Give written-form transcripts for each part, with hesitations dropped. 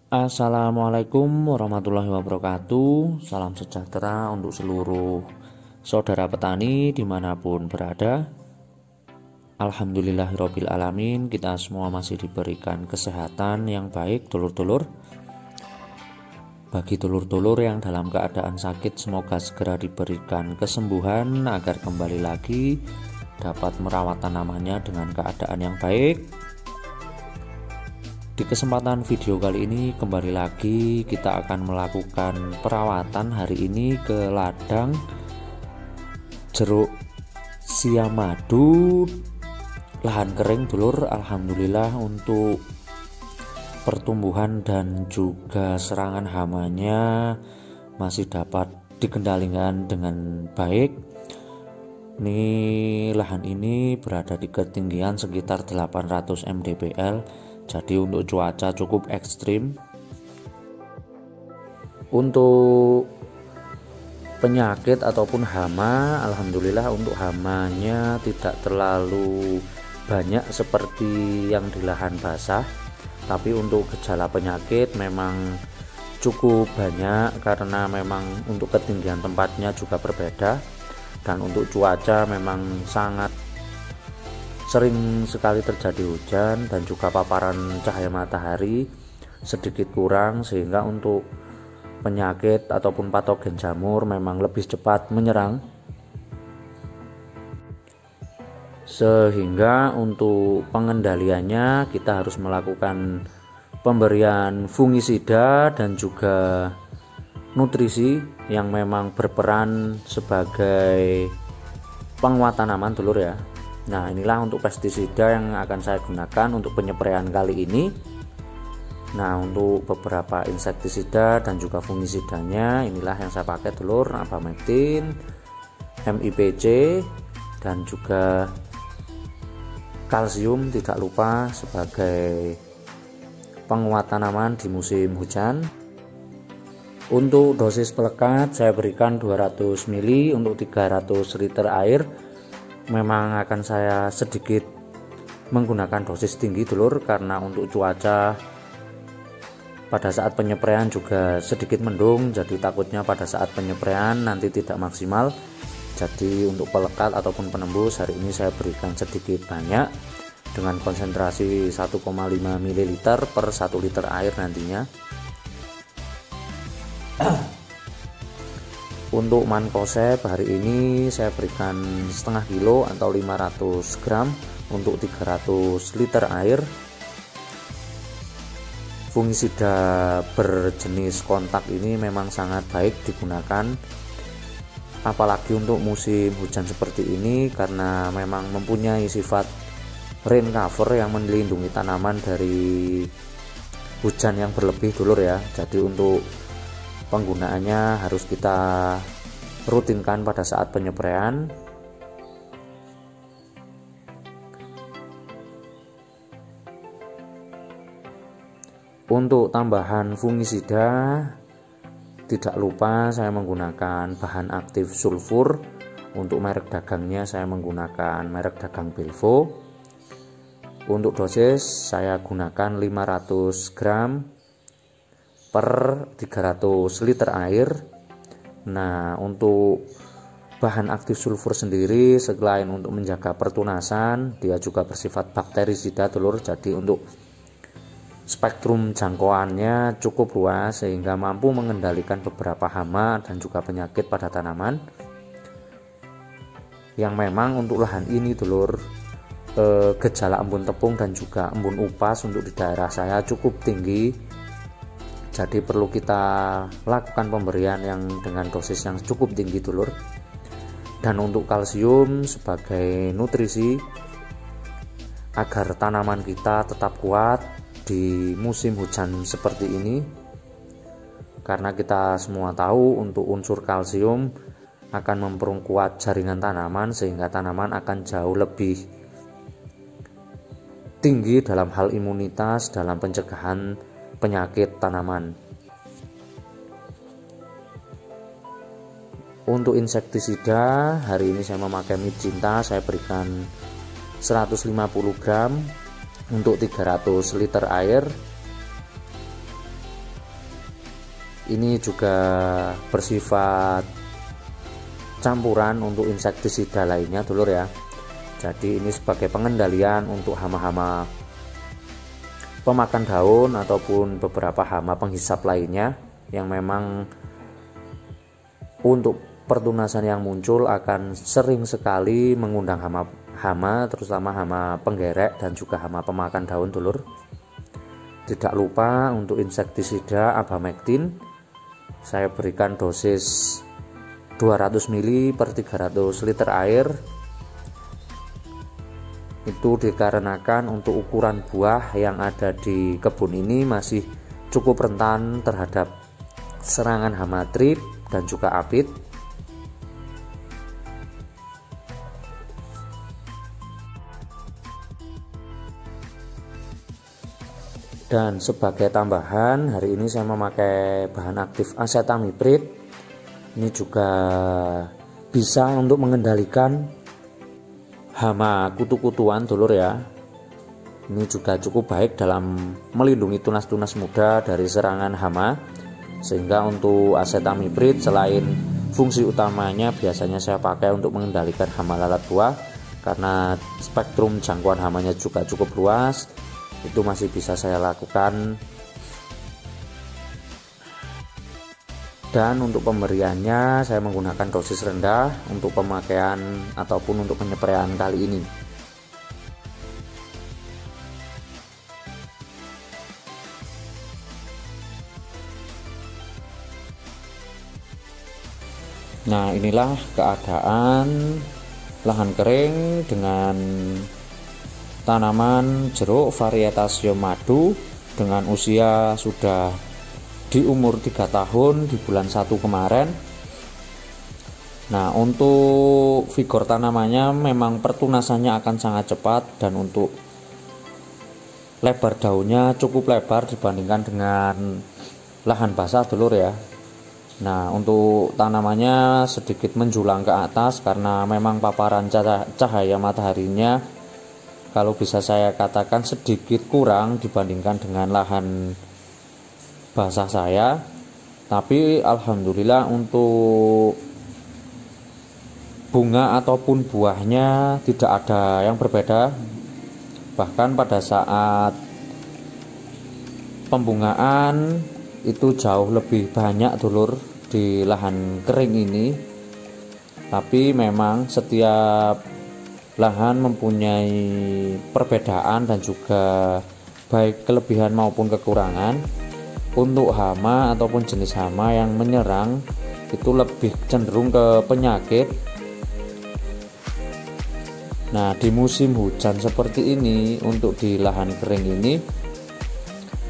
Assalamualaikum warahmatullahi wabarakatuh. Salam sejahtera untuk seluruh saudara petani dimanapun berada. Alhamdulillahirabbil alamin, kita semua masih diberikan kesehatan yang baik, dulur-dulur. Bagi dulur-dulur yang dalam keadaan sakit, semoga segera diberikan kesembuhan agar kembali lagi dapat merawat tanamannya dengan keadaan yang baik. Di kesempatan video kali ini kembali lagi kita akan melakukan perawatan hari ini ke ladang jeruk siamadu lahan kering, dulur. Alhamdulillah untuk pertumbuhan dan juga serangan hamanya masih dapat dikendalikan dengan baik. Ini lahan ini berada di ketinggian sekitar 800 mdpl. Jadi untuk cuaca cukup ekstrim. Untuk penyakit ataupun hama, alhamdulillah untuk hamanya tidak terlalu banyak seperti yang di lahan basah. Tapi untuk gejala penyakit memang cukup banyak karena memang untuk ketinggian tempatnya juga berbeda. Dan untuk cuaca memang sangat sering sekali terjadi hujan dan juga paparan cahaya matahari sedikit kurang, sehingga untuk penyakit ataupun patogen jamur memang lebih cepat menyerang. Sehingga untuk pengendaliannya kita harus melakukan pemberian fungisida dan juga nutrisi yang memang berperan sebagai penguat tanaman, dulur ya. Nah, inilah untuk pestisida yang akan saya gunakan untuk penyepraian kali ini. Nah, untuk beberapa insektisida dan juga fungisidanya inilah yang saya pakai, dulur. Abamectin, MIPC, dan juga kalsium tidak lupa sebagai penguat tanaman di musim hujan. Untuk dosis pelekat saya berikan 200 ml untuk 300 liter air. Memang akan saya sedikit menggunakan dosis tinggi, dulur, karena untuk cuaca pada saat penyepraian juga sedikit mendung, jadi takutnya pada saat penyepraian nanti tidak maksimal. Jadi untuk pelekat ataupun penembus hari ini saya berikan sedikit banyak dengan konsentrasi 1,5 ml per 1 liter air nantinya. Untuk mankoseb hari ini saya berikan setengah kilo atau 500 gram untuk 300 liter air. Fungisida berjenis kontak ini memang sangat baik digunakan, apalagi untuk musim hujan seperti ini, karena memang mempunyai sifat rain cover yang melindungi tanaman dari hujan yang berlebih, dulur ya. Jadi untuk penggunaannya harus kita rutinkan pada saat penyepraian. Untuk tambahan fungisida tidak lupa saya menggunakan bahan aktif sulfur. Untuk merek dagangnya saya menggunakan merek dagang Belvo. Untuk dosis saya gunakan 500 gram per 300 liter air. Nah, untuk bahan aktif sulfur sendiri selain untuk menjaga pertunasan, dia juga bersifat bakterisida, dulur. Jadi untuk spektrum jangkauannya cukup luas sehingga mampu mengendalikan beberapa hama dan juga penyakit pada tanaman. Yang memang untuk lahan ini, dulur, gejala embun tepung dan juga embun upas untuk di daerah saya cukup tinggi. Jadi perlu kita lakukan pemberian yang dengan dosis yang cukup tinggi, dulur. Dan untuk kalsium sebagai nutrisi agar tanaman kita tetap kuat di musim hujan seperti ini. Karena kita semua tahu untuk unsur kalsium akan memperkuat jaringan tanaman sehingga tanaman akan jauh lebih tinggi dalam hal imunitas dalam pencegahan penyakit tanaman. Untuk insektisida hari ini saya memakai Midcinta, saya berikan 150 gram untuk 300 liter air. Ini juga bersifat campuran untuk insektisida lainnya dulur ya. Jadi ini sebagai pengendalian untuk hama-hama pemakan daun ataupun beberapa hama penghisap lainnya yang memang untuk pertunasan yang muncul akan sering sekali mengundang hama terutama hama penggerek dan juga hama pemakan daun dulur. Tidak lupa untuk insektisida abamectin saya berikan dosis 200 ml per 300 liter air. Itu dikarenakan untuk ukuran buah yang ada di kebun ini masih cukup rentan terhadap serangan hama trip dan juga apit. Dan sebagai tambahan, hari ini saya memakai bahan aktif acetamiprid. Ini juga bisa untuk mengendalikan hama kutu-kutuan dulur ya. Ini juga cukup baik dalam melindungi tunas-tunas muda dari serangan hama. Sehingga untuk acetamiprid selain fungsi utamanya biasanya saya pakai untuk mengendalikan hama lalat buah, karena spektrum jangkauan hamanya juga cukup luas. Itu masih bisa saya lakukan. Dan untuk pemberiannya saya menggunakan dosis rendah untuk pemakaian ataupun untuk penyepraian kali ini. Nah, inilah keadaan lahan kering dengan tanaman jeruk varietas Siom Madu dengan usia sudah di umur 3 tahun di bulan 1 kemarin. Nah, untuk vigor tanamannya memang pertunasannya akan sangat cepat, dan untuk lebar daunnya cukup lebar dibandingkan dengan lahan basah dulur ya. Nah, untuk tanamannya sedikit menjulang ke atas karena memang paparan cahaya mataharinya, kalau bisa saya katakan sedikit kurang dibandingkan dengan lahan basah saya. Tapi alhamdulillah untuk bunga ataupun buahnya tidak ada yang berbeda. Bahkan pada saat pembungaan itu jauh lebih banyak dulur di lahan kering ini. Tapi memang setiap lahan mempunyai perbedaan dan juga baik kelebihan maupun kekurangan. Untuk hama ataupun jenis hama yang menyerang itu lebih cenderung ke penyakit. Nah, di musim hujan seperti ini untuk di lahan kering ini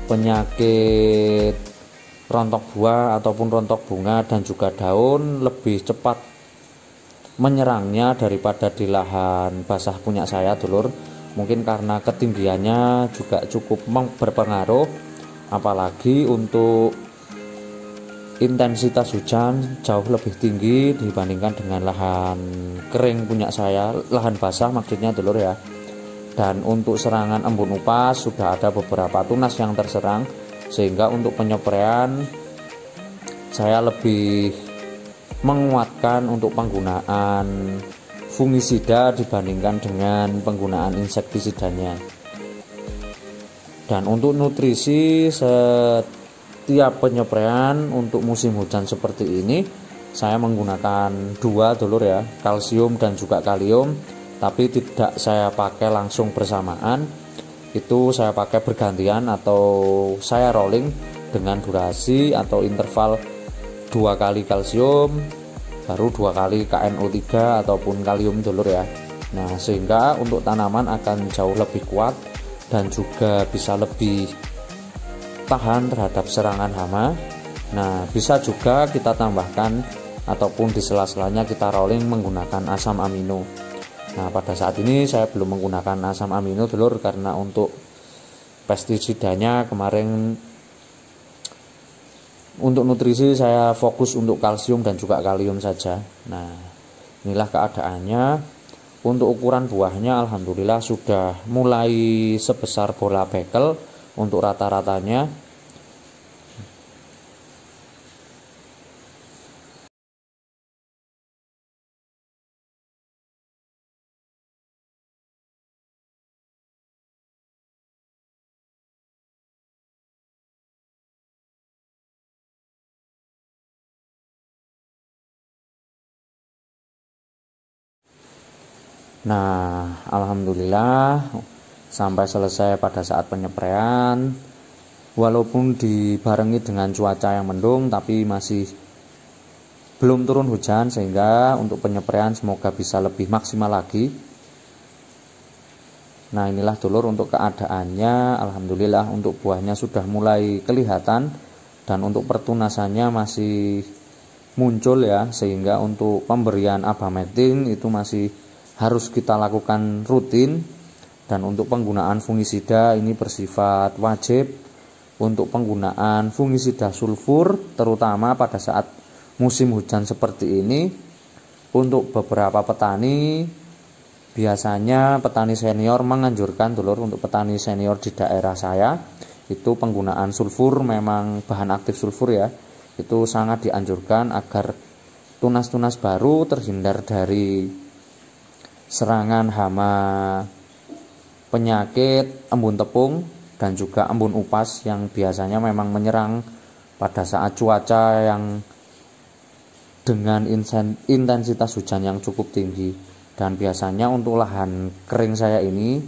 penyakit rontok buah ataupun rontok bunga dan juga daun lebih cepat menyerangnya daripada di lahan basah punya saya dulur. Mungkin karena ketinggiannya juga cukup berpengaruh, apalagi untuk intensitas hujan jauh lebih tinggi dibandingkan dengan lahan kering punya saya, lahan basah maksudnya dulur ya. Dan untuk serangan embun upas sudah ada beberapa tunas yang terserang, sehingga untuk penyepraian saya lebih menguatkan untuk penggunaan fungisida dibandingkan dengan penggunaan insektisidanya. Dan untuk nutrisi setiap penyepraian untuk musim hujan seperti ini saya menggunakan dua dulur ya, kalsium dan juga kalium, tapi tidak saya pakai langsung bersamaan. Itu saya pakai bergantian atau saya rolling dengan durasi atau interval 2 kali kalsium baru 2 kali KNO3 ataupun kalium dulur ya. Nah, sehingga untuk tanaman akan jauh lebih kuat dan juga bisa lebih tahan terhadap serangan hama. Nah, bisa juga kita tambahkan ataupun di sela-selanya kita rolling menggunakan asam amino. Nah, pada saat ini saya belum menggunakan asam amino dulur karena untuk pestisidanya kemarin untuk nutrisi saya fokus untuk kalsium dan juga kalium saja. Nah, inilah keadaannya. Untuk ukuran buahnya alhamdulillah sudah mulai sebesar bola bekel untuk rata-ratanya. Nah, alhamdulillah sampai selesai pada saat penyepraian, walaupun dibarengi dengan cuaca yang mendung tapi masih belum turun hujan, sehingga untuk penyepraian semoga bisa lebih maksimal lagi. Nah, inilah dulur untuk keadaannya. Alhamdulillah untuk buahnya sudah mulai kelihatan, dan untuk pertunasannya masih muncul ya, sehingga untuk pemberian abametin itu masih harus kita lakukan rutin. Dan untuk penggunaan fungisida ini bersifat wajib untuk penggunaan fungisida sulfur, terutama pada saat musim hujan seperti ini. Untuk beberapa petani, biasanya petani senior menganjurkan dulur, untuk petani senior di daerah saya itu penggunaan sulfur, memang bahan aktif sulfur ya, itu sangat dianjurkan agar tunas-tunas baru terhindar dari serangan hama penyakit embun tepung dan juga embun upas yang biasanya memang menyerang pada saat cuaca yang dengan intensitas hujan yang cukup tinggi. Dan biasanya untuk lahan kering saya ini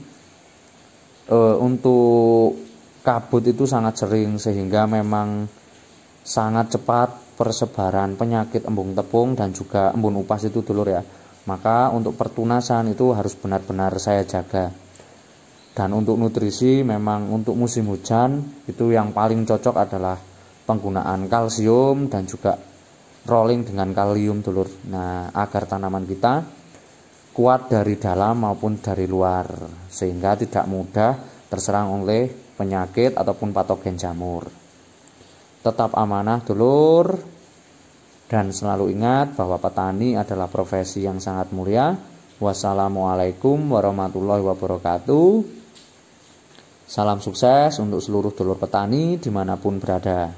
untuk kabut itu sangat sering, sehingga memang sangat cepat persebaran penyakit embun tepung dan juga embun upas itu dulur ya. Maka untuk pertunasan itu harus benar-benar saya jaga. Dan untuk nutrisi, memang untuk musim hujan itu yang paling cocok adalah penggunaan kalsium dan juga rolling dengan kalium dulur. Nah, agar tanaman kita kuat dari dalam maupun dari luar, sehingga tidak mudah terserang oleh penyakit ataupun patogen jamur. Tetap amanah dulur, dan selalu ingat bahwa petani adalah profesi yang sangat mulia. Wassalamualaikum warahmatullahi wabarakatuh. Salam sukses untuk seluruh dulur petani dimanapun berada.